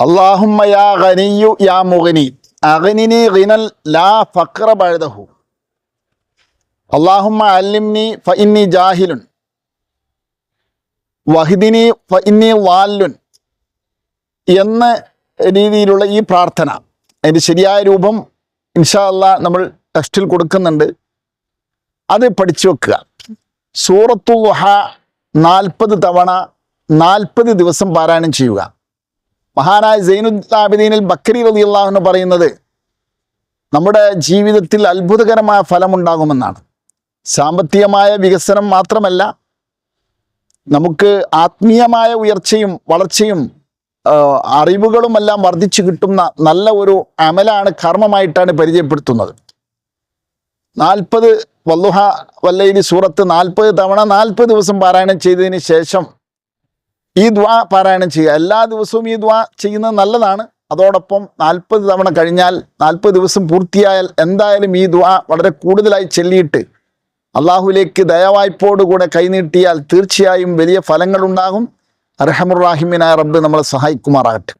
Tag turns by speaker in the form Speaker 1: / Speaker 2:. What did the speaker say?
Speaker 1: അല്ലാഹുമ്മ യാ ഗനിയ്യു യാ മുഗ്നി അഗ്നിനി ഗിനൻ ലാ ഫഖ്റ ബഅദഹു. അല്ലാഹുമ്മ അല്ലിംനി ഫഇന്നി ജാഹിലുൻ വഹ്ദിനി ഫഇന്നി ളാല്ലുൻ എന്ന രീതിയിലുള്ള ഈ പ്രാർത്ഥന, അതിൻ്റെ ശരിയായ രൂപം ഇൻഷാ അല്ലാഹ് നമ്മൾ ടെക്സ്റ്റിൽ കൊടുക്കുന്നുണ്ട്. അത് പഠിച്ചു വെക്കുക. സൂറത്തുൽ ദുഹ 40 തവണ 40 ദിവസം പാരായണം ചെയ്യുക. മഹാനായ സൈനുൽ ആബിദീൻ ബക്കരി റളിയല്ലാഹു അൻഹു പറയുന്നത് നമ്മുടെ ജീവിതത്തിൽ അത്ഭുതകരമായ ഫലമുണ്ടാകുമെന്നാണ്. സാമ്പത്തികമായ വികസനം മാത്രമല്ല, നമുക്ക് ആത്മീയമായ ഉയർച്ചയും വളർച്ചയും അറിവുകളുമെല്ലാം വർദ്ധിച്ചു കിട്ടുന്ന നല്ല ഒരു അമലാണ്, കർമ്മമായിട്ടാണ് പരിചയപ്പെടുത്തുന്നത്. 40 വല്ലുഹ വല്ലൈലി സൂറത്ത് 40 തവണ 40 ദിവസം പാരായണം ചെയ്തതിന് ശേഷം ഈ ദുആ പാരായണം ചെയ്യുക. എല്ലാ ദിവസവും ഈ ദുആ ചെയ്യുന്നത് നല്ലതാണ്. അതോടൊപ്പം 40 തവണ കഴിഞ്ഞാൽ 40 ദിവസം പൂർത്തിയായാൽ എന്തായാലും ഈ ദുആ വളരെ കൂടുതലായി ചൊല്ലിയിട്ട് അള്ളാഹുവിലേക്ക് ദയവായ്പോടുകൂടെ കൈനീട്ടിയാൽ തീർച്ചയായും വലിയ ഫലങ്ങളുണ്ടാകും. അർഹമുർ റഹീമീനായ റബ്ബ് നമ്മളെ സഹായിക്കുമാറാകട്ടെ.